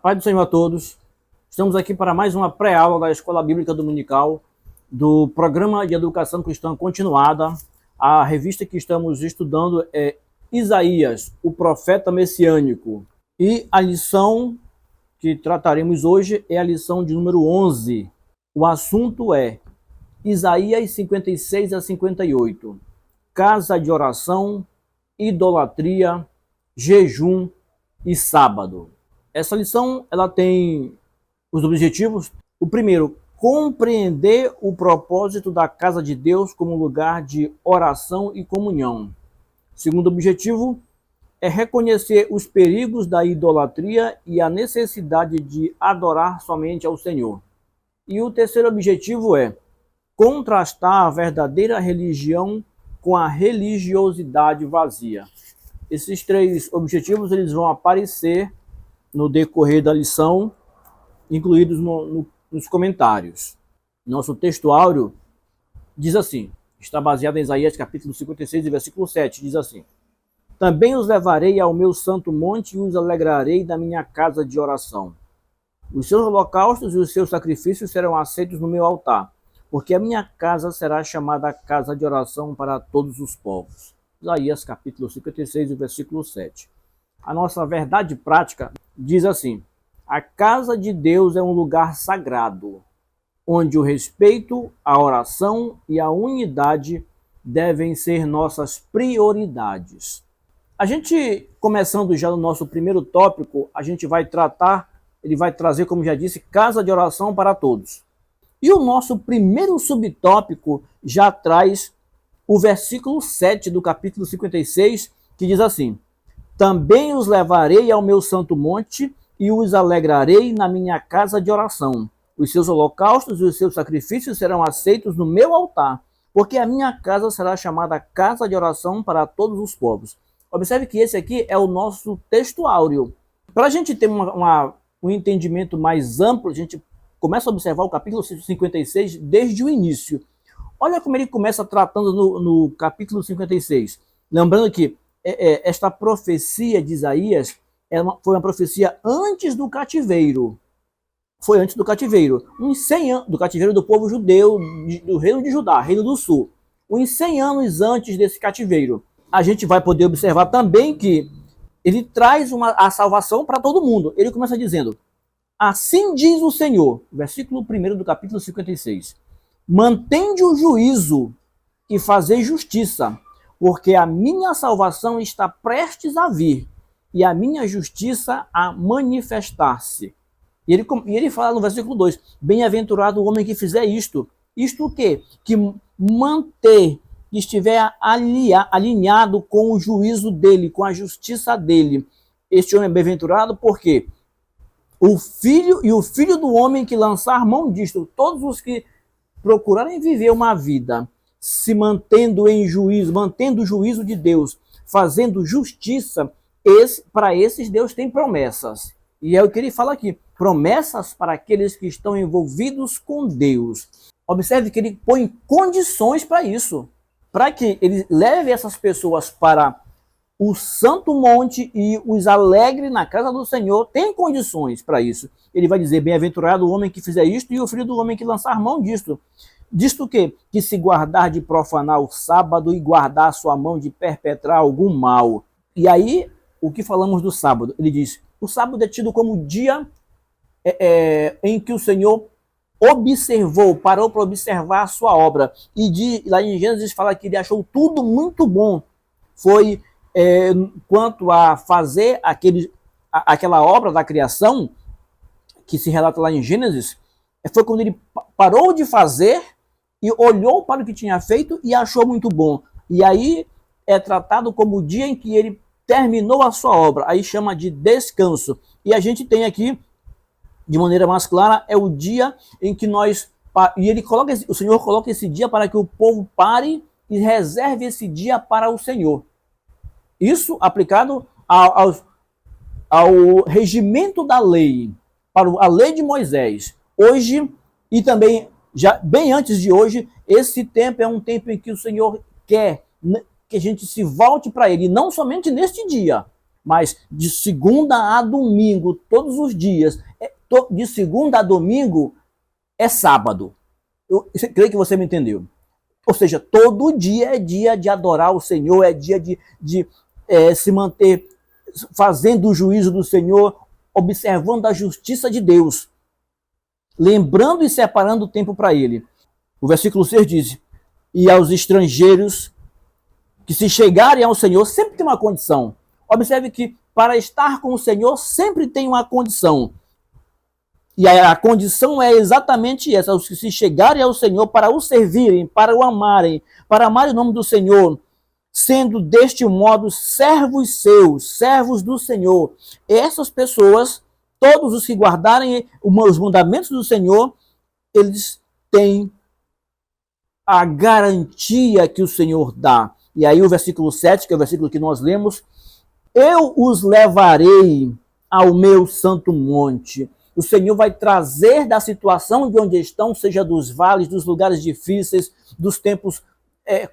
Pai do Senhor a todos. Estamos aqui para mais uma pré-aula da Escola Bíblica Dominical, do Programa de Educação Cristã Continuada. A revista que estamos estudando é Isaías, o Profeta Messiânico. E a lição que trataremos hoje é a lição de número 11. O assunto é Isaías 56 a 58. Casa de oração, idolatria, jejum e sábado. Essa lição ela tem os objetivos. O primeiro, compreender o propósito da casa de Deus como lugar de oração e comunhão. Segundo objetivo é reconhecer os perigos da idolatria e a necessidade de adorar somente ao Senhor. E o terceiro objetivo é contrastar a verdadeira religião com a religiosidade vazia. Esses três objetivos eles vão aparecer no decorrer da lição, incluídos nos comentários. Nosso texto áureo diz assim, está baseado em Isaías capítulo 56, versículo 7, diz assim: Também os levarei ao meu santo monte e os alegrarei da minha casa de oração. Os seus holocaustos e os seus sacrifícios serão aceitos no meu altar, porque a minha casa será chamada casa de oração para todos os povos. Isaías capítulo 56, versículo 7. A nossa verdade prática diz assim: a casa de Deus é um lugar sagrado, onde o respeito, a oração e a unidade devem ser nossas prioridades. A gente, começando já no nosso primeiro tópico, a gente vai tratar, ele vai trazer, como já disse, casa de oração para todos. E o nosso primeiro subtópico já traz o versículo 7 do capítulo 56, que diz assim: Também os levarei ao meu santo monte e os alegrarei na minha casa de oração. Os seus holocaustos e os seus sacrifícios serão aceitos no meu altar, porque a minha casa será chamada casa de oração para todos os povos. Observe que esse aqui é o nosso texto áureo. Para a gente ter um entendimento mais amplo, a gente começa a observar o capítulo 56 desde o início. Olha como ele começa tratando no capítulo 56. Lembrando que esta profecia de Isaías foi uma profecia antes do cativeiro. Foi antes do cativeiro. Uns 100 anos do cativeiro do povo judeu, do reino de Judá, reino do sul. Uns 100 anos antes desse cativeiro. A gente vai poder observar também que ele traz a salvação para todo mundo. Ele começa dizendo: Assim diz o Senhor, versículo 1 do capítulo 56. Mantende o juízo e fazei justiça, porque a minha salvação está prestes a vir, e a minha justiça a manifestar-se. E ele fala no versículo 2, bem-aventurado o homem que fizer isto. Isto o quê? Que manter, que estiver alinhado com o juízo dele, com a justiça dele. Este homem é bem-aventurado porque o filho do homem que lançar mão disto, todos os que procurarem viver uma vida se mantendo em juízo, mantendo o juízo de Deus, fazendo justiça, para esses Deus tem promessas. E é o que ele fala aqui, promessas para aqueles que estão envolvidos com Deus. Observe que ele põe condições para isso, para que ele leve essas pessoas para o santo monte e os alegre na casa do Senhor. Tem condições para isso. Ele vai dizer, bem-aventurado o homem que fizer isto e o filho do homem que lançar mão disto. Disto o quê? Que se guardar de profanar o sábado e guardar a sua mão de perpetrar algum mal. E aí, o que falamos do sábado? Ele diz, o sábado é tido como o dia em que o Senhor parou para observar a sua obra. E lá em Gênesis fala que ele achou tudo muito bom. Foi quanto a fazer aquela obra da criação, que se relata lá em Gênesis, foi quando ele parou de fazer e olhou para o que tinha feito e achou muito bom. E aí é tratado como o dia em que ele terminou a sua obra. Aí chama de descanso. E a gente tem aqui, de maneira mais clara, é o dia em que o Senhor coloca esse dia para que o povo pare e reserve esse dia para o Senhor. Isso aplicado ao regimento da lei, para a lei de Moisés. Hoje, e também já bem antes de hoje, esse tempo é um tempo em que o Senhor quer que a gente se volte para Ele, não somente neste dia, mas de segunda a domingo, todos os dias, de segunda a domingo é sábado. Eu creio que você me entendeu. Ou seja, todo dia é dia de adorar o Senhor, é dia de se manter fazendo o juízo do Senhor, observando a justiça de Deus, lembrando e separando o tempo para Ele. O versículo 6 diz: e aos estrangeiros que se chegarem ao Senhor, sempre tem uma condição. Observe que para estar com o Senhor sempre tem uma condição. E a condição é exatamente essa: os que se chegarem ao Senhor para o servirem, para o amarem, para amar o nome do Senhor, sendo deste modo servos seus, servos do Senhor. Essas pessoas, todos os que guardarem os mandamentos do Senhor, eles têm a garantia que o Senhor dá. E aí o versículo 7, que é o versículo que nós lemos: eu os levarei ao meu santo monte. O Senhor vai trazer da situação de onde estão, seja dos vales, dos lugares difíceis, dos tempos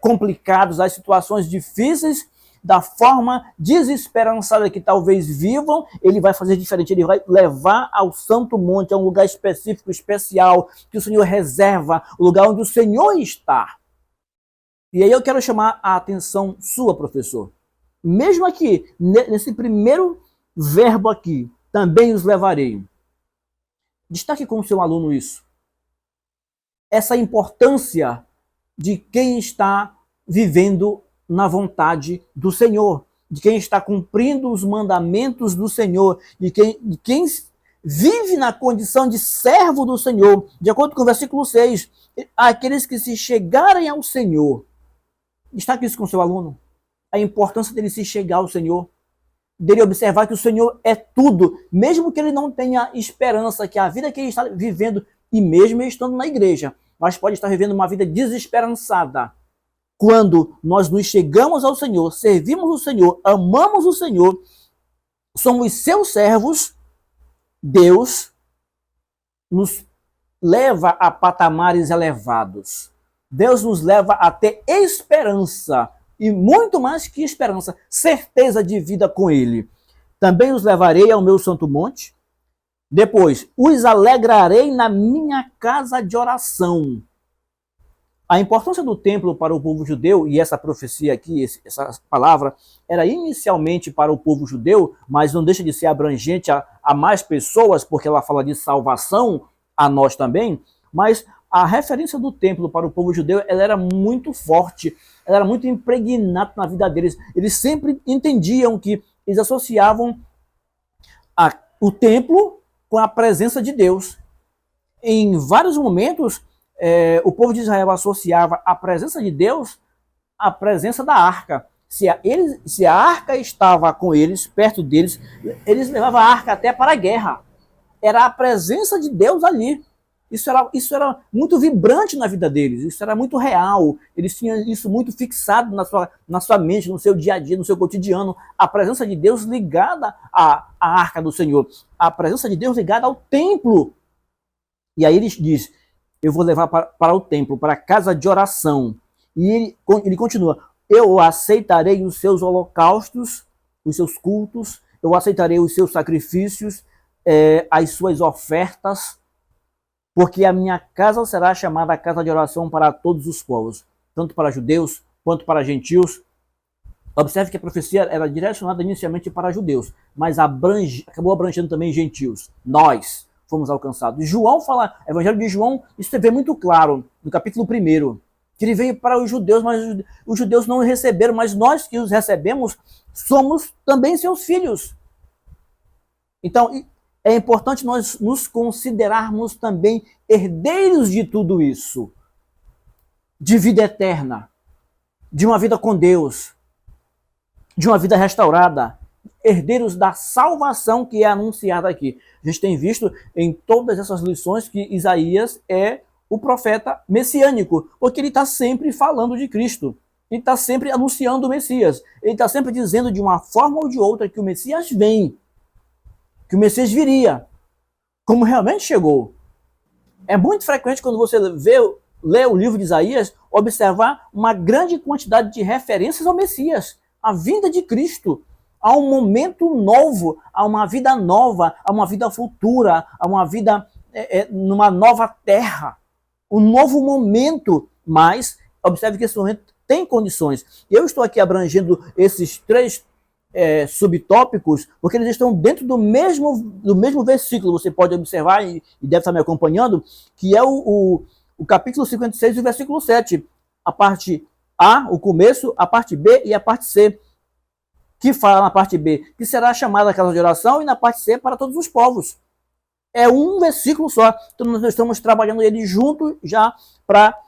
complicados, das situações difíceis, da forma desesperançada que talvez vivam. Ele vai fazer diferente, ele vai levar ao santo monte, a um lugar específico, especial, que o Senhor reserva, o lugar onde o Senhor está. E aí eu quero chamar a atenção sua, professor. Mesmo aqui, nesse primeiro verbo aqui, também os levarei. Destaque com o seu aluno isso. Essa importância de quem está vivendo na vontade do Senhor, de quem está cumprindo os mandamentos do Senhor, de quem vive na condição de servo do Senhor. De acordo com o versículo 6, aqueles que se chegarem ao Senhor. Destaque isso com o seu aluno. A importância dele se chegar ao Senhor, dele observar que o Senhor é tudo, mesmo que ele não tenha esperança, que a vida que ele está vivendo, e mesmo estando na igreja, mas pode estar vivendo uma vida desesperançada. Quando nós nos chegamos ao Senhor, servimos o Senhor, amamos o Senhor, somos seus servos, Deus nos leva a patamares elevados. Deus nos leva a ter esperança, e muito mais que esperança, certeza de vida com Ele. Também os levarei ao meu santo monte. Depois, os alegrarei na minha casa de oração. A importância do templo para o povo judeu, e essa profecia aqui, essa palavra, era inicialmente para o povo judeu, mas não deixa de ser abrangente a mais pessoas, porque ela fala de salvação a nós também, mas a referência do templo para o povo judeu, ela era muito forte, ela era muito impregnada na vida deles. Eles sempre entendiam que eles associavam o templo com a presença de Deus. Em vários momentos, o povo de Israel associava a presença de Deus à presença da arca. Se a arca estava com eles, perto deles, eles levavam a arca até para a guerra. Era a presença de Deus ali. Isso era muito vibrante na vida deles, isso era muito real, eles tinham isso muito fixado na sua mente, no seu dia a dia, no seu cotidiano, a presença de Deus ligada à arca do Senhor, a presença de Deus ligada ao templo. E aí ele diz: eu vou levar para o templo, para a casa de oração. E ele continua: eu aceitarei os seus holocaustos, os seus cultos, eu aceitarei os seus sacrifícios, as suas ofertas, porque a minha casa será chamada casa de oração para todos os povos, tanto para judeus quanto para gentios. Observe que a profecia era direcionada inicialmente para judeus, mas acabou abrangendo também gentios. Nós fomos alcançados. João fala, Evangelho de João, isso você vê muito claro no capítulo 1, que ele veio para os judeus, mas os judeus não o receberam, mas nós que os recebemos somos também seus filhos. Então, é importante nós nos considerarmos também herdeiros de tudo isso, de vida eterna, de uma vida com Deus, de uma vida restaurada, herdeiros da salvação que é anunciada aqui. A gente tem visto em todas essas lições que Isaías é o profeta messiânico, porque ele está sempre falando de Cristo, ele está sempre anunciando o Messias, ele está sempre dizendo de uma forma ou de outra que o Messias vem, que o Messias viria, como realmente chegou. É muito frequente quando você lê o livro de Isaías, observar uma grande quantidade de referências ao Messias, à vinda de Cristo, a um momento novo, a uma vida nova, a uma vida futura, a uma vida numa nova terra. Um novo momento, mas observe que esse momento tem condições. Eu estou aqui abrangendo esses três subtópicos, porque eles estão dentro do mesmo versículo. Você pode observar, e deve estar me acompanhando, que é o capítulo 56, o versículo 7. A parte A, o começo, a parte B e a parte C. Que fala na parte B, que será chamada a casa de oração, e na parte C, para todos os povos. É um versículo só. Então nós estamos trabalhando ele junto já para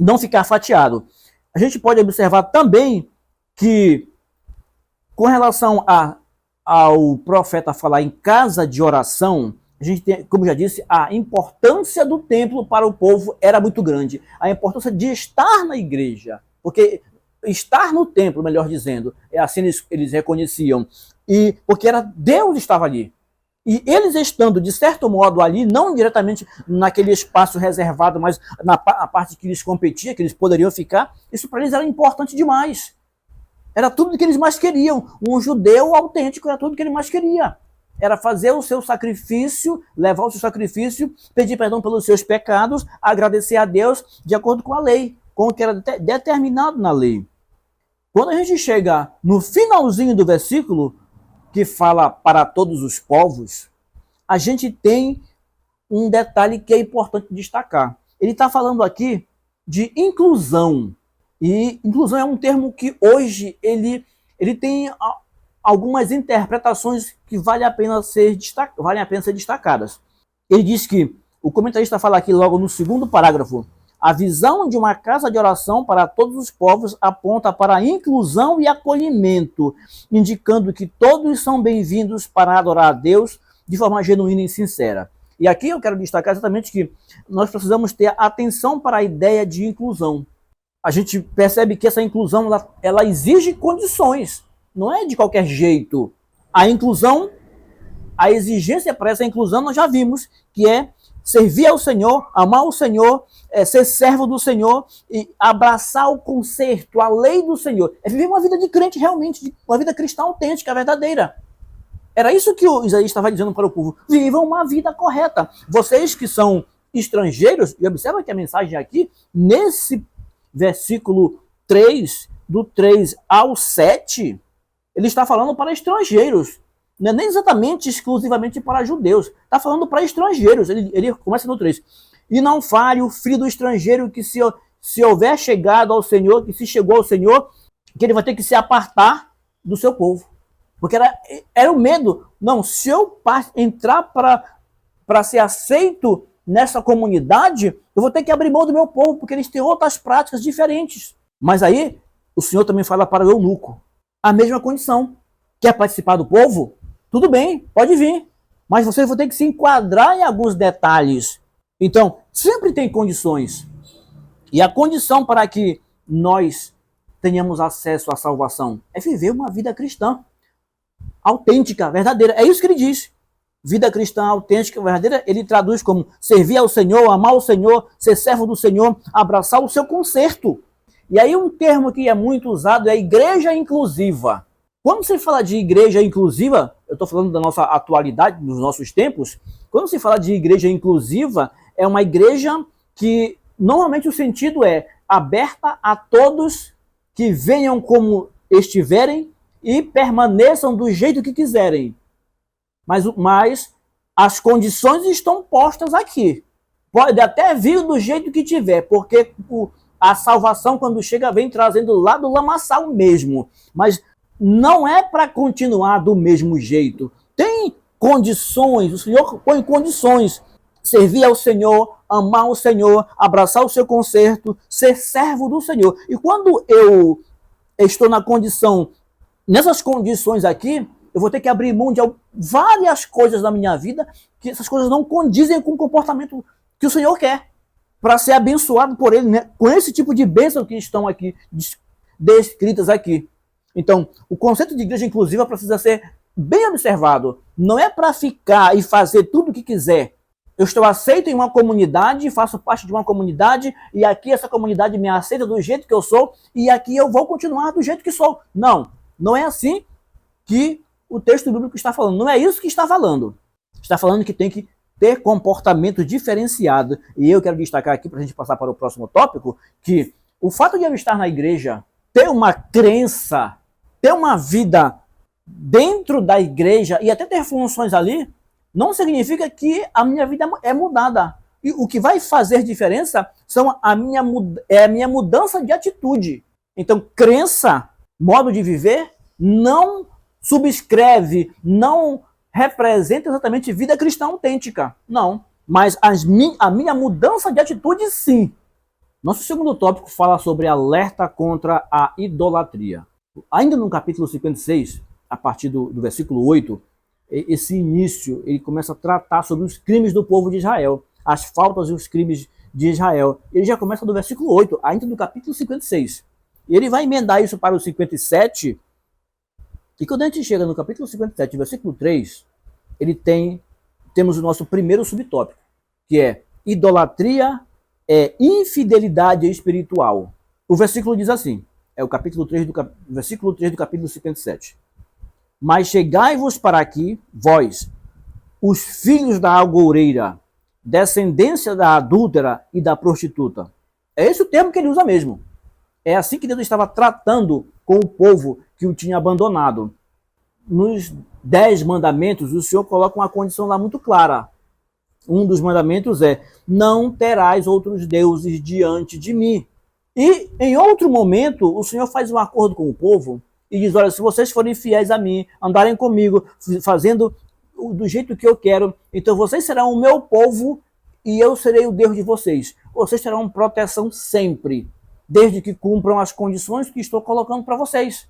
não ficar fatiado. A gente pode observar também que, com relação ao profeta falar em casa de oração, a gente tem, como já disse, a importância do templo para o povo era muito grande. A importância de estar na igreja, porque estar no templo, melhor dizendo, assim eles reconheciam, e porque Deus estava ali. E eles estando, de certo modo, ali, não diretamente naquele espaço reservado, mas na parte que eles competiam, que eles poderiam ficar, isso para eles era importante demais. Era tudo que eles mais queriam. Um judeu autêntico era tudo que ele mais queria. Era fazer o seu sacrifício, levar o seu sacrifício, pedir perdão pelos seus pecados, agradecer a Deus de acordo com a lei, com o que era determinado na lei. Quando a gente chega no finalzinho do versículo, que fala para todos os povos, a gente tem um detalhe que é importante destacar. Ele está falando aqui de inclusão. E inclusão é um termo que hoje ele tem algumas interpretações que valem a pena ser destacadas. Ele diz que, o comentarista fala aqui logo no segundo parágrafo, a visão de uma casa de oração para todos os povos aponta para a inclusão e acolhimento, indicando que todos são bem-vindos para adorar a Deus de forma genuína e sincera. E aqui eu quero destacar exatamente que nós precisamos ter atenção para a ideia de inclusão. A gente percebe que essa inclusão ela exige condições, não é de qualquer jeito. A inclusão, a exigência para essa inclusão nós já vimos, que é servir ao Senhor, amar o Senhor, ser servo do Senhor e abraçar o concerto, a lei do Senhor. É viver uma vida de crente realmente, uma vida cristã autêntica, verdadeira. Era isso que o Isaías estava dizendo para o povo. Vivam uma vida correta. Vocês que são estrangeiros, e observa que a mensagem aqui, nesse versículo 3, do 3 ao 7, ele está falando para estrangeiros. Não é nem exatamente exclusivamente para judeus. Está falando para estrangeiros. Ele começa no 3. E não fale o filho do estrangeiro que se houver chegado ao Senhor, que se chegou ao Senhor, que ele vai ter que se apartar do seu povo. Porque era o medo. Não, se eu entrar para ser aceito nessa comunidade, eu vou ter que abrir mão do meu povo, porque eles têm outras práticas diferentes. Mas aí, o Senhor também fala para o eunuco. A mesma condição. Quer participar do povo? Tudo bem, pode vir. Mas você vai ter que se enquadrar em alguns detalhes. Então, sempre tem condições. E a condição para que nós tenhamos acesso à salvação é viver uma vida cristã. Autêntica, verdadeira. É isso que ele diz. Vida cristã autêntica, verdadeira, ele traduz como servir ao Senhor, amar o Senhor, ser servo do Senhor, abraçar o seu concerto. E aí um termo que é muito usado é igreja inclusiva. Quando se fala de igreja inclusiva, eu estou falando da nossa atualidade, dos nossos tempos, quando se fala de igreja inclusiva, é uma igreja que normalmente o sentido é aberta a todos que venham como estiverem e permaneçam do jeito que quiserem. Mas as condições estão postas aqui. Pode até vir do jeito que tiver, porque a salvação, quando chega, vem trazendo lá do lamaçal mesmo. Mas não é para continuar do mesmo jeito. Tem condições, o Senhor põe condições. Servir ao Senhor, amar o Senhor, abraçar o seu concerto, ser servo do Senhor. E quando eu estou nessas condições aqui, eu vou ter que abrir mão de várias coisas na minha vida, que essas coisas não condizem com o comportamento que o Senhor quer, para ser abençoado por Ele, né? Com esse tipo de bênção que estão aqui, descritas aqui. Então, o conceito de igreja inclusiva precisa ser bem observado. Não é para ficar e fazer tudo o que quiser. Eu estou aceito em uma comunidade, faço parte de uma comunidade, e aqui essa comunidade me aceita do jeito que eu sou, e aqui eu vou continuar do jeito que sou. Não, não é assim que o texto bíblico está falando. Não é isso que está falando. Está falando que tem que ter comportamento diferenciado. E eu quero destacar aqui, para a gente passar para o próximo tópico, que o fato de eu estar na igreja, ter uma crença, ter uma vida dentro da igreja e até ter funções ali, não significa que a minha vida é mudada. E o que vai fazer diferença é a minha mudança de atitude. Então, crença, modo de viver, não subscreve, não representa exatamente vida cristã autêntica. Não. Mas a minha mudança de atitude, sim. Nosso segundo tópico fala sobre alerta contra a idolatria. Ainda no capítulo 56, a partir do versículo 8, esse início, ele começa a tratar sobre os crimes do povo de Israel, as faltas e os crimes de Israel. Ele já começa do versículo 8, ainda do capítulo 56. E ele vai emendar isso para o 57, e quando a gente chega no capítulo 57, versículo 3, temos o nosso primeiro subtópico, que é idolatria é infidelidade espiritual. O versículo diz assim, é o versículo 3 do capítulo 57. Mas chegai-vos para aqui, vós, os filhos da agoureira, descendência da adúltera e da prostituta. É esse o termo que ele usa mesmo. É assim que Deus estava tratando com o povo que o tinha abandonado. Nos 10 mandamentos, o Senhor coloca uma condição lá muito clara. Um dos mandamentos é, não terás outros deuses diante de mim. E em outro momento, o Senhor faz um acordo com o povo e diz, olha, se vocês forem fiéis a mim, andarem comigo, fazendo do jeito que eu quero, então vocês serão o meu povo e eu serei o Deus de vocês. Vocês terão proteção sempre, desde que cumpram as condições que estou colocando para vocês.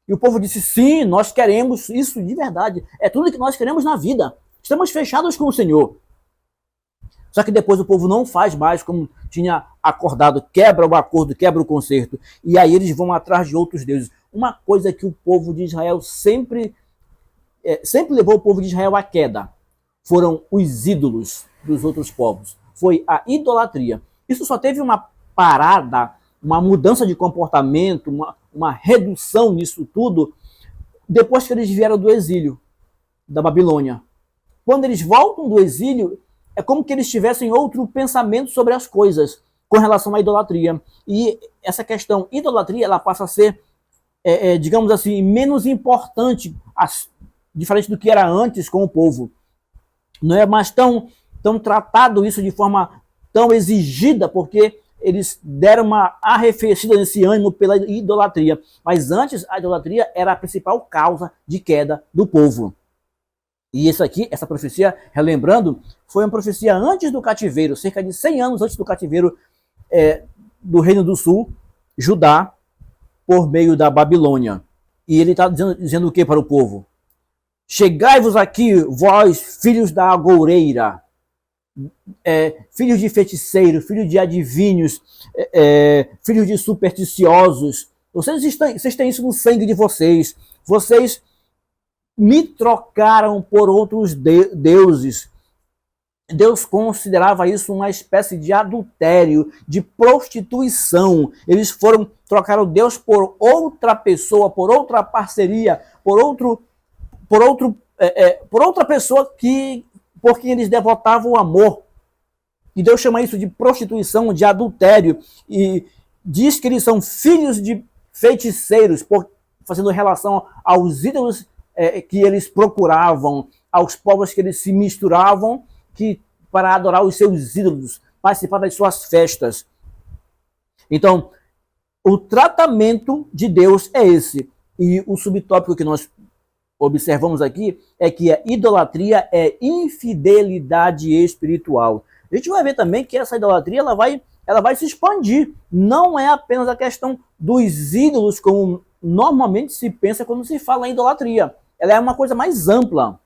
E o povo disse, sim, nós queremos isso de verdade. É tudo que nós queremos na vida. Estamos fechados com o Senhor. Só que depois o povo não faz mais como tinha acordado, quebra o acordo, quebra o concerto. E aí eles vão atrás de outros deuses. Uma coisa que o povo de Israel sempre levou o povo de Israel à queda foram os ídolos dos outros povos. Foi a idolatria. Isso só teve uma parada, uma mudança de comportamento, uma redução nisso tudo, depois que eles vieram do exílio, da Babilônia. Quando eles voltam do exílio, é como que eles tivessem outro pensamento sobre as coisas com relação à idolatria. E essa questão idolatria, ela passa a ser, digamos assim, menos importante, diferente do que era antes com o povo. Não é mais tão tratado isso de forma tão exigida, porque eles deram uma arrefecida nesse ânimo pela idolatria. Mas antes, a idolatria era a principal causa de queda do povo. E essa profecia, relembrando, foi uma profecia antes do cativeiro, cerca de 100 anos antes do cativeiro do Reino do Sul, Judá, por meio da Babilônia. E ele está dizendo o que para o povo? Chegai-vos aqui, vós, filhos da agoureira, filhos de feiticeiros, filhos de adivinhos, filhos de supersticiosos. Vocês têm isso no sangue de vocês. Vocês me trocaram por outros deuses. Deus considerava isso uma espécie de adultério, de prostituição. Eles trocaram Deus por outra pessoa, por outra parceria, por outra pessoa por quem eles devotavam o amor. E Deus chama isso de prostituição, de adultério, e diz que eles são filhos de feiticeiros, fazendo relação aos ídolos que eles procuravam, aos povos que eles se misturavam, para adorar os seus ídolos, participar das suas festas. Então, o tratamento de Deus é esse. E o subtópico que nós observamos aqui é que a idolatria é infidelidade espiritual. A gente vai ver também que essa idolatria ela vai se expandir. Não é apenas a questão dos ídolos, como normalmente se pensa quando se fala em idolatria. Ela é uma coisa mais ampla.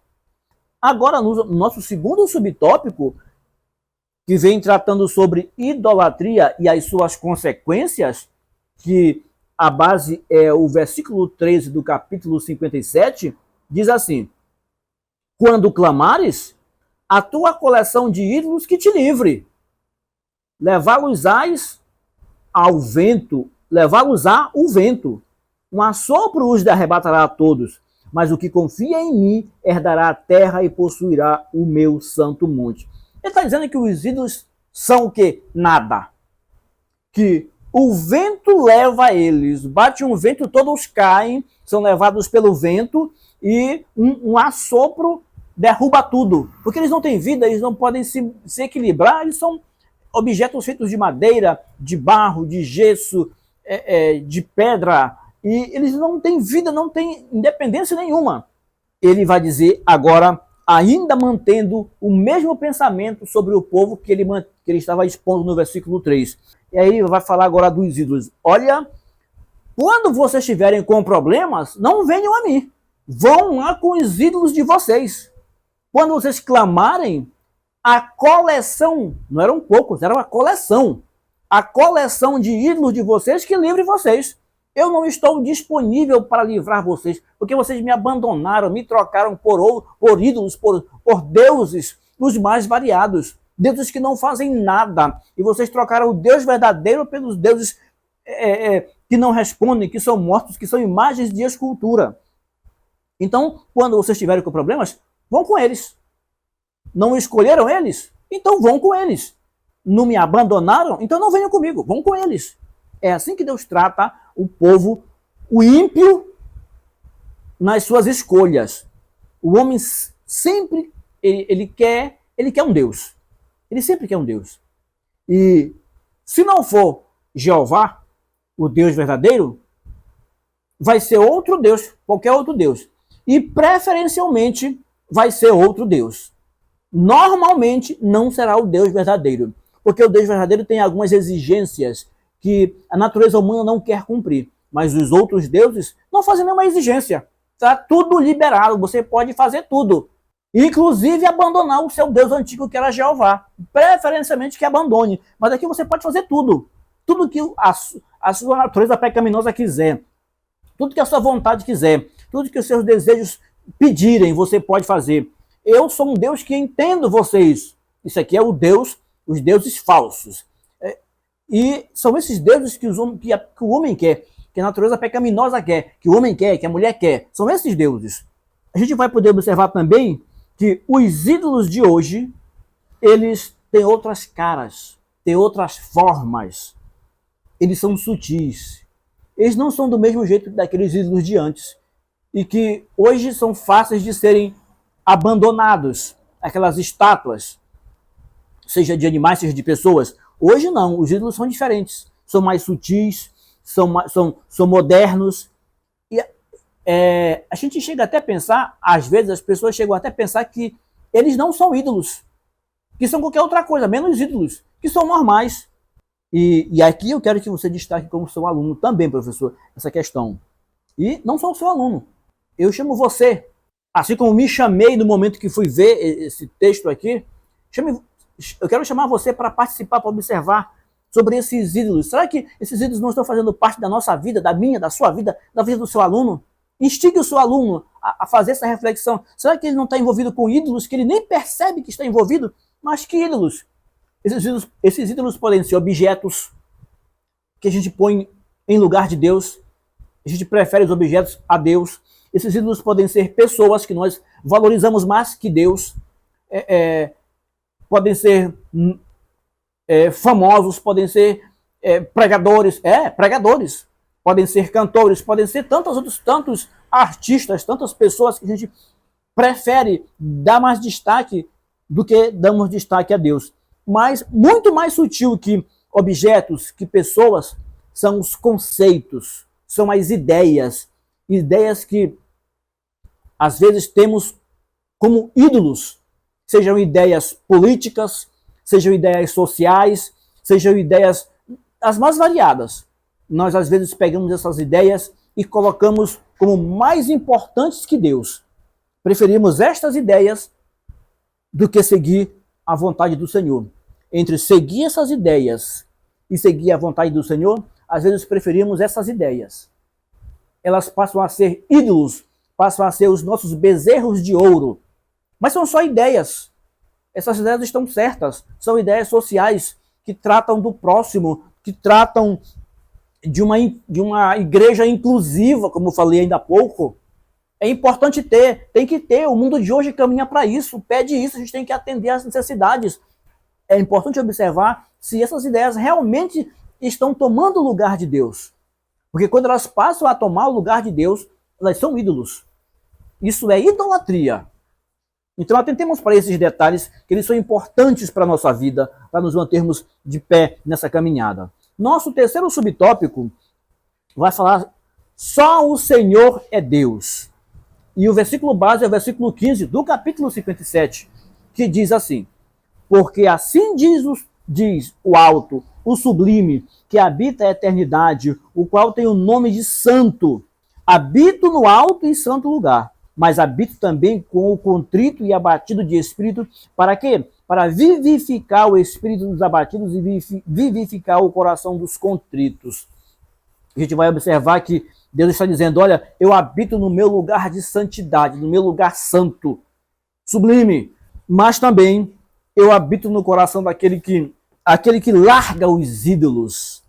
Agora, no nosso segundo subtópico, que vem tratando sobre idolatria e as suas consequências, que a base é o versículo 13 do capítulo 57, diz assim: quando clamares, a tua coleção de ídolos que te livre. Levá-los-ás ao vento, levá-los-á o vento. Um assopro os arrebatará a todos. mas o que confia em mim herdará a terra e possuirá o meu santo monte. Ele está dizendo que os ídolos são o quê? Nada. Que o vento leva eles, bate um vento, todos caem, são levados pelo vento e um assopro derruba tudo. Porque eles não têm vida, eles não podem se equilibrar, eles são objetos feitos de madeira, de barro, de gesso, de pedra, e eles não têm vida, não têm independência nenhuma. Ele vai dizer agora, ainda mantendo o mesmo pensamento sobre o povo que ele estava expondo no versículo 3. E aí vai falar agora dos ídolos. Olha, quando vocês estiverem com problemas, não venham a mim. Vão lá com os ídolos de vocês. Quando vocês clamarem, a coleção, não eram poucos, era uma coleção. A coleção de ídolos de vocês que livre vocês. Eu não estou disponível para livrar vocês, porque vocês me abandonaram, me trocaram por ídolos, por deuses, os mais variados. Deuses que não fazem nada. E vocês trocaram o Deus verdadeiro pelos deuses que não respondem, que são mortos, que são imagens de escultura. Então, quando vocês tiverem com problemas, vão com eles. Não escolheram eles? Então vão com eles. Não me abandonaram? Então não venham comigo, vão com eles. É assim que Deus trata o povo, o ímpio, nas suas escolhas. O homem sempre, ele quer um Deus. Ele sempre quer um Deus. E se não for Jeová, o Deus verdadeiro, vai ser outro Deus, qualquer outro Deus. E preferencialmente vai ser outro Deus. Normalmente não será o Deus verdadeiro, porque o Deus verdadeiro tem algumas exigências que a natureza humana não quer cumprir, mas os outros deuses não fazem nenhuma exigência. Está tudo liberado, você pode fazer tudo, inclusive abandonar o seu Deus antigo que era Jeová, preferencialmente que abandone, mas aqui você pode fazer tudo, tudo que a sua natureza pecaminosa quiser, tudo que a sua vontade quiser, tudo que os seus desejos pedirem, você pode fazer. Eu sou um Deus que entendo vocês. Isso aqui é os deuses falsos. E são esses deuses que o homem quer, que a natureza pecaminosa quer, que o homem quer, que a mulher quer. São esses deuses. A gente vai poder observar também que os ídolos de hoje, eles têm outras caras, têm outras formas. Eles são sutis. Eles não são do mesmo jeito daqueles ídolos de antes. E que hoje são fáceis de serem abandonados. Aquelas estátuas, seja de animais, seja de pessoas. Hoje não, os ídolos são diferentes. São mais sutis, são modernos. E a gente chega até a pensar, às vezes as pessoas chegam até a pensar que eles não são ídolos. Que são qualquer outra coisa, menos ídolos. Que são normais. E aqui eu quero que você destaque como seu aluno também, professor, essa questão. E não só o seu aluno. Eu chamo você, assim como me chamei no momento que fui ver esse texto aqui, eu quero chamar você para participar, para observar sobre esses ídolos. Será que esses ídolos não estão fazendo parte da nossa vida, da minha, da sua vida, da vida do seu aluno? Instigue o seu aluno a fazer essa reflexão. Será que ele não está envolvido com ídolos que ele nem percebe que está envolvido? Mas que ídolos? Esses ídolos podem ser objetos que a gente põe em lugar de Deus. A gente prefere os objetos a Deus. Esses ídolos podem ser pessoas que nós valorizamos mais que Deus. Podem ser famosos, podem ser pregadores. Pregadores. Podem ser cantores, podem ser tantos artistas, tantas pessoas que a gente prefere dar mais destaque do que damos destaque a Deus. Mas muito mais sutil que objetos, que pessoas, são os conceitos, são as ideias que às vezes temos como ídolos, sejam ideias políticas, sejam ideias sociais, sejam ideias as mais variadas. Nós às vezes pegamos essas ideias e colocamos como mais importantes que Deus. Preferimos estas ideias do que seguir a vontade do Senhor. Entre seguir essas ideias e seguir a vontade do Senhor, às vezes preferimos essas ideias. Elas passam a ser ídolos, passam a ser os nossos bezerros de ouro. Mas são só ideias. Essas ideias estão certas. São ideias sociais que tratam do próximo, que tratam de uma igreja inclusiva, como eu falei ainda há pouco. É importante ter, tem que ter. O mundo de hoje caminha para isso, pede isso, a gente tem que atender às necessidades. É importante observar se essas ideias realmente estão tomando o lugar de Deus. Porque quando elas passam a tomar o lugar de Deus, elas são ídolos. Isso é idolatria. Então atentemos para esses detalhes, que eles são importantes para a nossa vida, para nos mantermos de pé nessa caminhada. Nosso terceiro subtópico vai falar: só o Senhor é Deus. E o versículo base é o versículo 15 do capítulo 57, que diz assim: porque assim diz o alto, o sublime, que habita a eternidade, o qual tem o nome de santo. Habito no alto e santo lugar, mas habito também com o contrito e abatido de espírito. Para quê? Para vivificar o espírito dos abatidos e vivificar o coração dos contritos. A gente vai observar que Deus está dizendo: olha, eu habito no meu lugar de santidade, no meu lugar santo, sublime, mas também eu habito no coração daquele que larga os ídolos,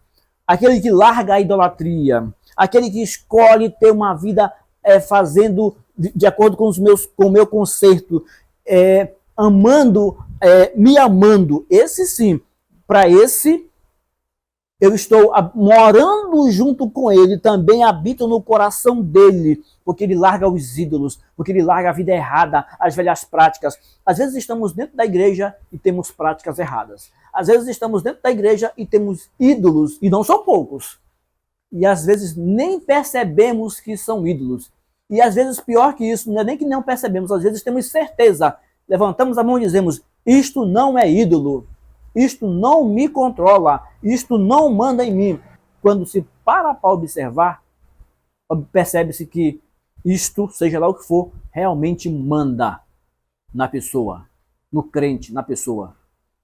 aquele que larga a idolatria, aquele que escolhe ter uma vida fazendo de acordo com o meu conceito, me amando. Esse sim, para esse eu estou morando junto com ele, também habito no coração dele, porque ele larga os ídolos, porque ele larga a vida errada, as velhas práticas. Às vezes estamos dentro da igreja e temos práticas erradas. Às vezes estamos dentro da igreja e temos ídolos, e não são poucos. E às vezes nem percebemos que são ídolos. E às vezes, pior que isso, não é nem que não percebemos, às vezes temos certeza. Levantamos a mão e dizemos: isto não é ídolo. Isto não me controla, isto não manda em mim. Quando se para observar, percebe-se que isto, seja lá o que for, realmente manda na pessoa, no crente, na pessoa.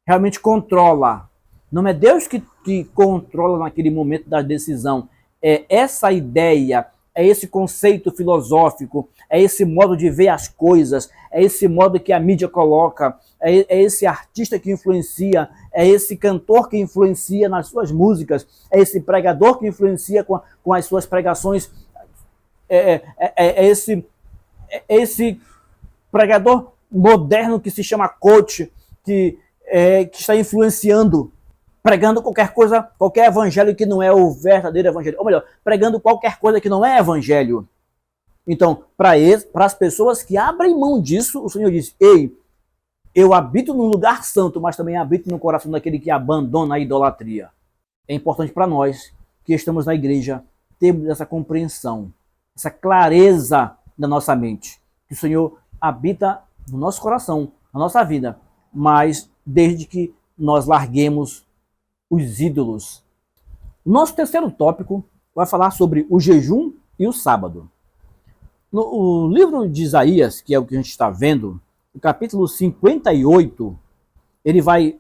Realmente controla. Não é Deus que controla naquele momento da decisão. É essa ideia, é esse conceito filosófico, é esse modo de ver as coisas, é esse modo que a mídia coloca, é esse artista que influencia, é esse cantor que influencia nas suas músicas, é esse pregador que influencia com as suas pregações, é esse pregador moderno que se chama coach, que está influenciando, pregando qualquer coisa, qualquer evangelho que não é o verdadeiro evangelho. Ou melhor, pregando qualquer coisa que não é evangelho. Então, para as pessoas que abrem mão disso, o Senhor diz: ei, eu habito num lugar santo, mas também habito no coração daquele que abandona a idolatria. É importante para nós que estamos na igreja termos essa compreensão, essa clareza da nossa mente. Que o Senhor habita no nosso coração, na nossa vida, mas desde que nós larguemos os ídolos. Nosso terceiro tópico vai falar sobre o jejum e o sábado. No livro de Isaías, que é o que a gente está vendo, o capítulo 58, ele vai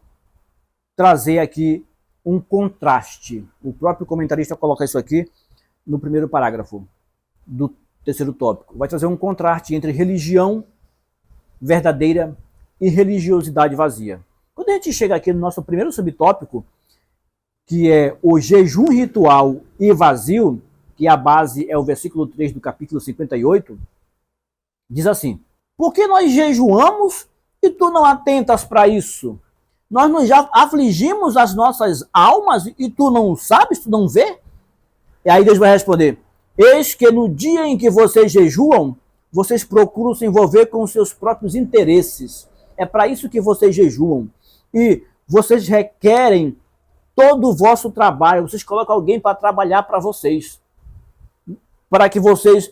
trazer aqui um contraste. O próprio comentarista coloca isso aqui no primeiro parágrafo do terceiro tópico. Vai trazer um contraste entre religião verdadeira e religiosidade vazia. Quando a gente chega aqui no nosso primeiro subtópico, que é o jejum ritual e vazio, que a base é o versículo 3 do capítulo 58, diz assim: por que nós jejuamos e tu não atentas para isso? Nós não já afligimos as nossas almas e tu não sabes, tu não vê? E aí Deus vai responder: eis que no dia em que vocês jejuam, vocês procuram se envolver com os seus próprios interesses. É para isso que vocês jejuam. E vocês requerem todo o vosso trabalho. Vocês colocam alguém para trabalhar para vocês. Para que vocês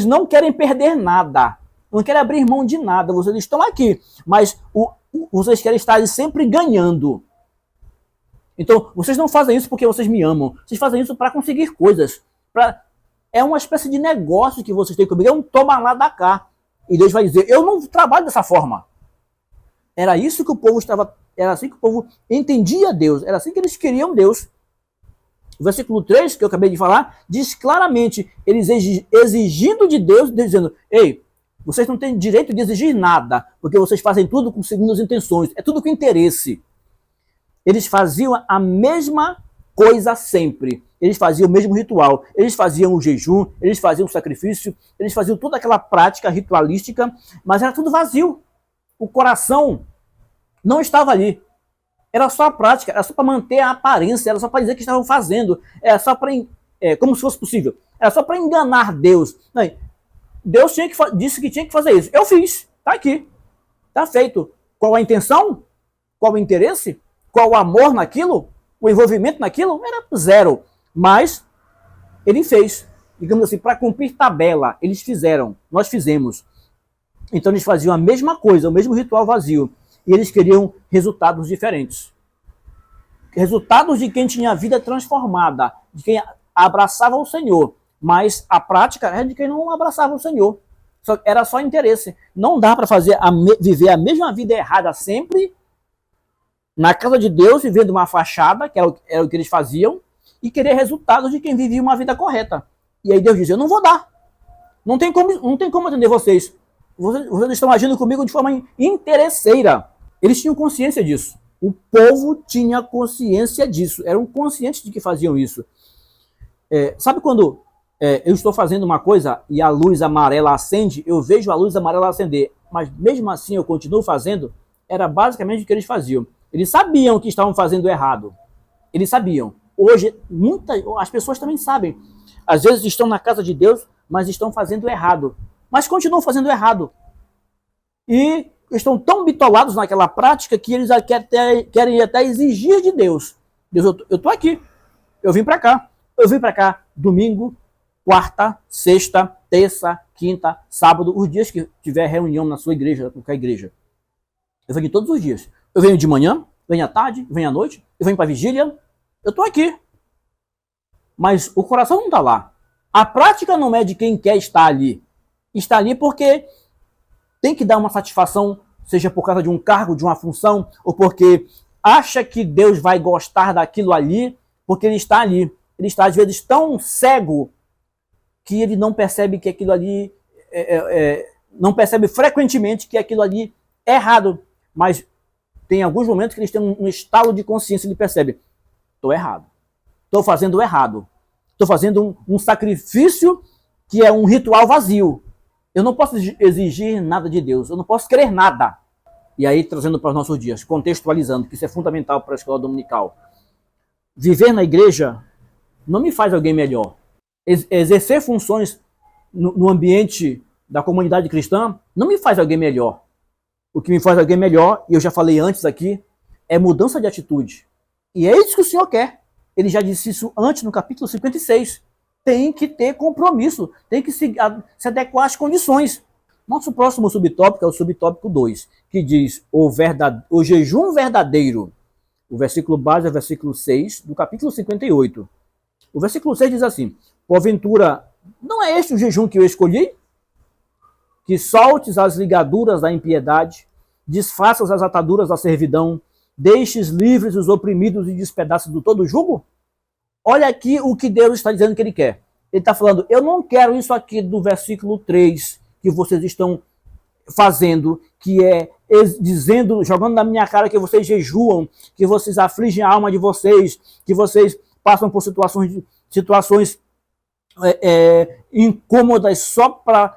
não querem perder nada. Não querem abrir mão de nada. Vocês estão aqui. Mas vocês querem estar sempre ganhando. Então, vocês não fazem isso porque vocês me amam. Vocês fazem isso para conseguir coisas. É uma espécie de negócio que vocês têm comigo. É um toma lá da cá. E Deus vai dizer: eu não trabalho dessa forma. Era isso que o povo estava... Era assim que o povo entendia Deus. Era assim que eles queriam Deus. O versículo 3, que eu acabei de falar, diz claramente, eles exigindo de Deus, dizendo: ei, vocês não têm direito de exigir nada, porque vocês fazem tudo com segundas intenções. É tudo com interesse. Eles faziam a mesma coisa sempre. Eles faziam o mesmo ritual, eles faziam o jejum, eles faziam o sacrifício, eles faziam toda aquela prática ritualística, mas era tudo vazio. O coração não estava ali. Era só a prática, era só para manter a aparência, era só para dizer que estavam fazendo, era só para, como se fosse possível, era só para enganar Deus. Não, Deus disse que tinha que fazer isso. Eu fiz, tá aqui, tá feito. Qual a intenção? Qual o interesse? Qual o amor naquilo? O envolvimento naquilo? Era zero. Mas ele fez, digamos assim, para cumprir tabela. Eles fizeram, nós fizemos. Então eles faziam a mesma coisa, o mesmo ritual vazio. E eles queriam resultados diferentes. Resultados de quem tinha a vida transformada, de quem abraçava o Senhor. Mas a prática era de quem não abraçava o Senhor. Era só interesse. Não dá para viver a mesma vida errada sempre na casa de Deus, vivendo uma fachada, que era o que eles faziam, e querer resultados de quem vivia uma vida correta. E aí Deus diz, eu não vou dar. Não tem como atender vocês. Vocês estão agindo comigo de forma interesseira. Eles tinham consciência disso. O povo tinha consciência disso. Eram conscientes de que faziam isso. Sabe quando eu estou fazendo uma coisa e a luz amarela acende, eu vejo a luz amarela acender, mas mesmo assim eu continuo fazendo? Era basicamente o que eles faziam. Eles sabiam que estavam fazendo errado. Eles sabiam. Hoje, as pessoas também sabem. Às vezes estão na casa de Deus, mas estão fazendo errado. Mas continuam fazendo errado. E estão tão bitolados naquela prática que eles querem até exigir de Deus. Deus, eu estou aqui. Eu vim para cá. Eu vim para cá domingo, quarta, sexta, terça, quinta, sábado, os dias que tiver reunião na sua igreja, qualquer igreja. Eu venho todos os dias. Eu venho de manhã, venho à tarde, venho à noite, eu venho para a vigília. Eu estou aqui. Mas o coração não está lá. A prática não é de quem quer estar ali. Está ali porque tem que dar uma satisfação, seja por causa de um cargo, de uma função, ou porque acha que Deus vai gostar daquilo ali, porque ele está ali. Ele está, às vezes, tão cego que ele não percebe que aquilo ali, não percebe frequentemente que aquilo ali é errado. Mas tem alguns momentos que eles têm um estalo de consciência e ele percebe, estou errado. Estou fazendo errado. Estou fazendo um sacrifício que é um ritual vazio. Eu não posso exigir nada de Deus. Eu não posso querer nada. E aí, trazendo para os nossos dias, contextualizando, que isso é fundamental para a escola dominical. Viver na igreja não me faz alguém melhor. Exercer funções no ambiente da comunidade cristã não me faz alguém melhor. O que me faz alguém melhor, e eu já falei antes aqui, é mudança de atitude. E é isso que o Senhor quer. Ele já disse isso antes, no capítulo 56. Tem que ter compromisso, tem que se adequar às condições. Nosso próximo subtópico é o subtópico 2, que diz o jejum verdadeiro. O versículo base é o versículo 6 do capítulo 58. O versículo 6 diz assim, porventura, não é este o jejum que eu escolhi? Que soltes as ligaduras da impiedade, desfaças as ataduras da servidão, deixes livres os oprimidos e despedaçes do todo jugo? Olha aqui o que Deus está dizendo que Ele quer. Ele está falando, eu não quero isso aqui do versículo 3 que vocês estão fazendo, que é dizendo, jogando na minha cara que vocês jejuam, que vocês afligem a alma de vocês, que vocês passam por situações incômodas só para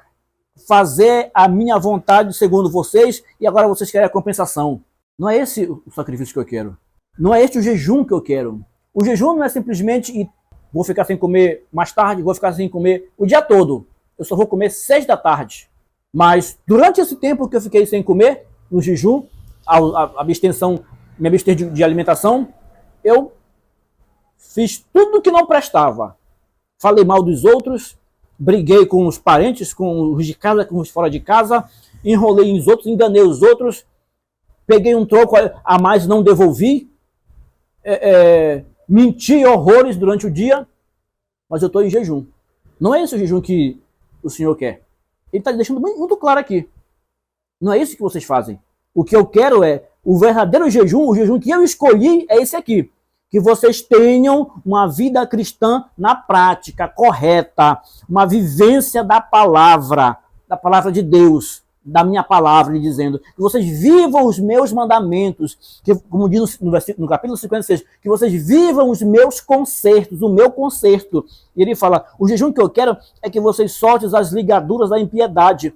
fazer a minha vontade segundo vocês, e agora vocês querem a compensação. Não é esse o sacrifício que eu quero. Não é este o jejum que eu quero. O jejum não é simplesmente vou ficar sem comer mais tarde, vou ficar sem comer o dia todo. Eu só vou comer 6 da tarde. Mas durante esse tempo que eu fiquei sem comer, no jejum, me abster de alimentação, eu fiz tudo que não prestava. Falei mal dos outros, briguei com os parentes, com os de casa, com os fora de casa, enrolei os outros, enganei os outros, peguei um troco a mais, não devolvi, menti horrores durante o dia, mas eu estou em jejum. Não é esse o jejum que o Senhor quer. Ele está deixando muito claro aqui. Não é isso que vocês fazem. O que eu quero é o verdadeiro jejum, o jejum que eu escolhi é esse aqui. Que vocês tenham uma vida cristã na prática, correta, uma vivência da palavra de Deus. da minha palavra, lhe dizendo que vocês vivam os meus mandamentos, que, como diz no capítulo 56, que vocês vivam os meus concertos, o meu concerto. E ele fala, o jejum que eu quero é que vocês soltem as ligaduras da impiedade.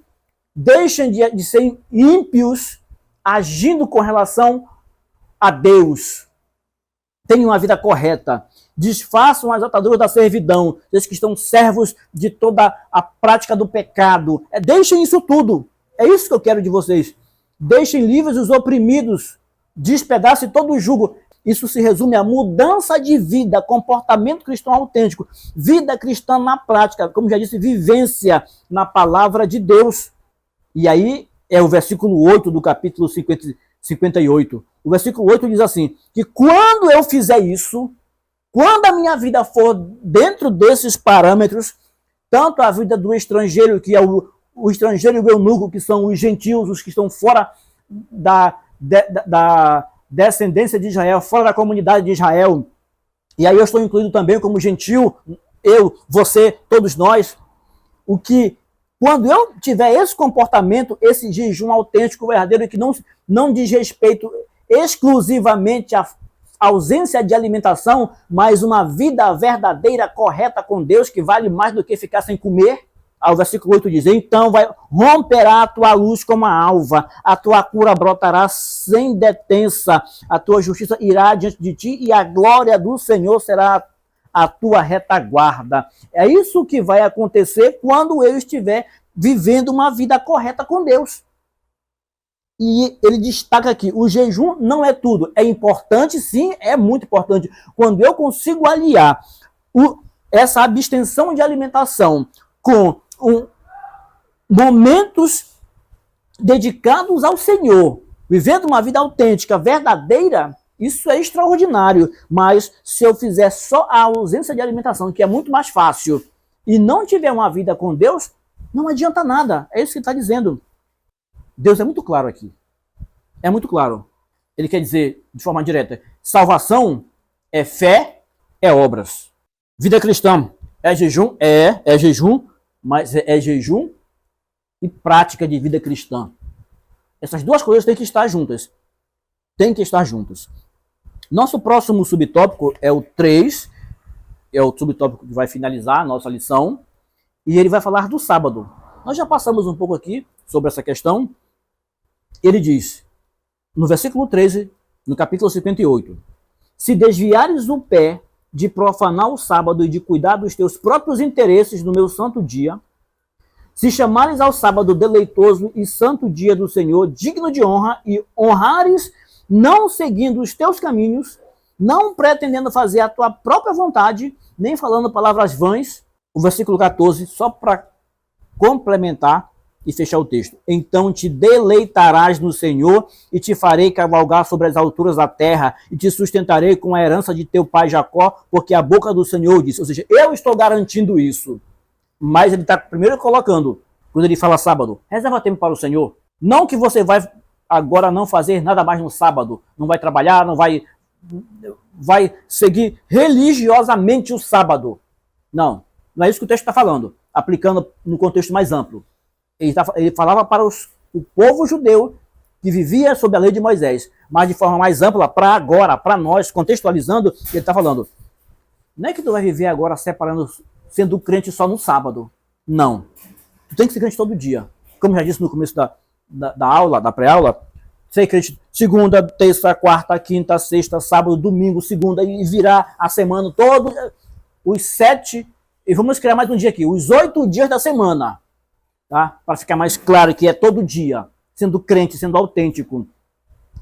Deixem de ser ímpios agindo com relação a Deus. Tenham uma vida correta. Desfaçam as ataduras da servidão, desde que estão servos de toda a prática do pecado. Deixem isso tudo. É isso que eu quero de vocês. Deixem livres os oprimidos. Despedacem todo o jugo. Isso se resume à mudança de vida, comportamento cristão autêntico, vida cristã na prática, como já disse, vivência na palavra de Deus. E aí é o versículo 8 do capítulo 58. O versículo 8 diz assim, que quando eu fizer isso, quando a minha vida for dentro desses parâmetros, tanto a vida do estrangeiro, que é o estrangeiro e o eunuco, que são os gentios, os que estão fora da descendência de Israel, fora da comunidade de Israel, e aí eu estou incluído também como gentil, eu, você, todos nós, quando eu tiver esse comportamento, esse jejum autêntico, verdadeiro, que não diz respeito exclusivamente à ausência de alimentação, mas uma vida verdadeira, correta com Deus, que vale mais do que ficar sem comer. O versículo 8 diz, então romperá a tua luz como a alva, a tua cura brotará sem detença, a tua justiça irá diante de ti e a glória do Senhor será a tua retaguarda. É isso que vai acontecer quando eu estiver vivendo uma vida correta com Deus. E ele destaca aqui, o jejum não é tudo. É importante, sim, é muito importante. Quando eu consigo aliar essa abstenção de alimentação com momentos dedicados ao Senhor, vivendo uma vida autêntica, verdadeira, isso é extraordinário. Mas se eu fizer só a ausência de alimentação, que é muito mais fácil, e não tiver uma vida com Deus, não adianta nada. É isso que ele está dizendo. Deus é muito claro aqui. É muito claro. Ele quer dizer, de forma direta, salvação é fé, é obras. Vida cristã é jejum? É jejum, mas é jejum e prática de vida cristã. Essas duas coisas têm que estar juntas. Tem que estar juntas. Nosso próximo subtópico é o 3, é o subtópico que vai finalizar a nossa lição, e ele vai falar do sábado. Nós já passamos um pouco aqui sobre essa questão. Ele diz, no versículo 13, no capítulo 58, se desviares o pé de profanar o sábado e de cuidar dos teus próprios interesses no meu santo dia, se chamares ao sábado deleitoso e santo dia do Senhor, digno de honra, e honrares não seguindo os teus caminhos, não pretendendo fazer a tua própria vontade, nem falando palavras vãs, o versículo 14, só para complementar e fechar o texto. Então te deleitarás no Senhor e te farei cavalgar sobre as alturas da terra e te sustentarei com a herança de teu pai Jacó, porque a boca do Senhor disse. Ou seja, eu estou garantindo isso. Mas ele está primeiro colocando, quando ele fala sábado, reserva tempo para o Senhor. Não que você vai agora não fazer nada mais no sábado, não vai trabalhar, não vai seguir religiosamente o sábado. Não é isso que o texto está falando, aplicando no contexto mais amplo. Ele falava para o povo judeu que vivia sob a lei de Moisés, mas de forma mais ampla, para agora, para nós, contextualizando, ele está falando, não é que tu vai viver agora separando, sendo crente só no sábado. Não. Tu tem que ser crente todo dia. Como já disse no começo da aula, da pré-aula, ser crente segunda, terça, quarta, quinta, sexta, sábado, domingo, segunda, e virar a semana todo, os 7, e vamos criar mais um dia aqui, os 8 dias da semana. Tá? Para ficar mais claro que é todo dia, sendo crente, sendo autêntico.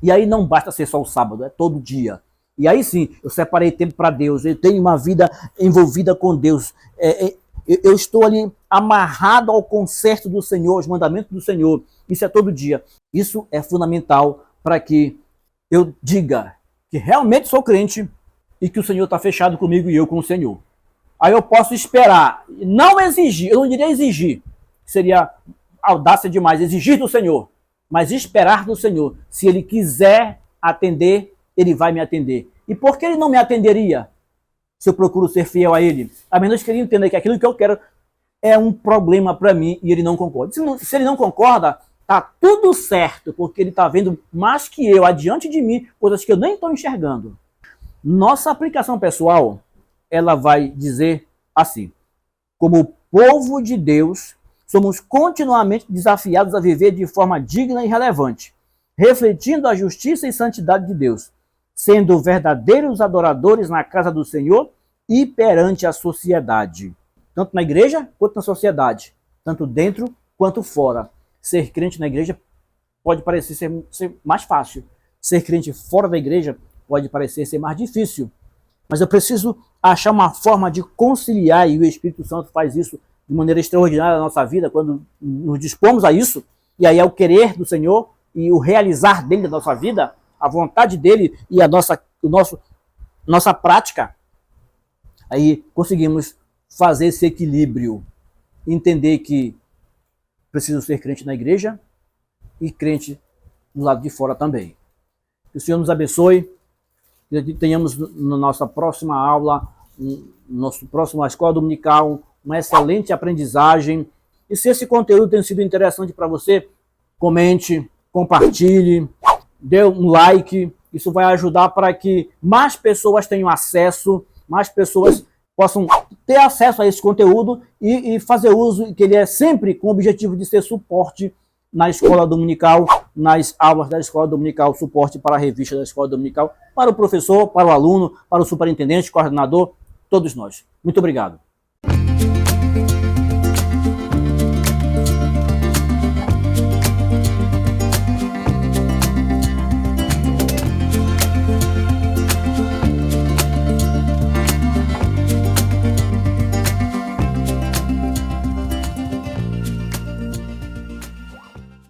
E aí não basta ser só o sábado, é todo dia. E aí sim, eu separei tempo para Deus, eu tenho uma vida envolvida com Deus. Eu estou ali amarrado ao concerto do Senhor, aos mandamentos do Senhor. Isso é todo dia. Isso é fundamental para que eu diga que realmente sou crente e que o Senhor está fechado comigo e eu com o Senhor. Aí eu posso esperar, não exigir, eu não diria exigir, seria audácia demais, exigir do Senhor, mas esperar do Senhor. Se Ele quiser atender, Ele vai me atender. E por que Ele não me atenderia se eu procuro ser fiel a Ele? A menos que Ele entenda que aquilo que eu quero é um problema para mim e Ele não concorda. Se Ele não concorda, Tá tudo certo, porque ele está vendo mais que eu, adiante de mim, coisas que eu nem estou enxergando. Nossa aplicação pessoal, ela vai dizer assim: como povo de Deus, somos continuamente desafiados a viver de forma digna e relevante, refletindo a justiça e santidade de Deus, sendo verdadeiros adoradores na casa do Senhor e perante a sociedade. Tanto na igreja quanto na sociedade, tanto dentro quanto fora. Ser crente na igreja pode parecer ser mais fácil. Ser crente fora da igreja pode parecer ser mais difícil. Mas eu preciso achar uma forma de conciliar, e o Espírito Santo faz isso de maneira extraordinária na nossa vida, quando nos dispomos a isso, e aí é o querer do Senhor e o realizar dele na nossa vida, a vontade dele e a nossa prática, aí conseguimos fazer esse equilíbrio, entender que preciso ser crente na igreja e crente do lado de fora também. Que o Senhor nos abençoe, que tenhamos na nossa próxima aula, nosso próximo escola dominical, uma excelente aprendizagem. E se esse conteúdo tem sido interessante para você, comente, compartilhe, dê um like. Isso vai ajudar para que mais pessoas tenham acesso, mais pessoas possam ter acesso a esse conteúdo e fazer uso, que ele é sempre com o objetivo de ser suporte na escola dominical, nas aulas da escola dominical, suporte para a revista da escola dominical, para o professor, para o aluno, para o superintendente, coordenador, todos nós. Muito obrigado.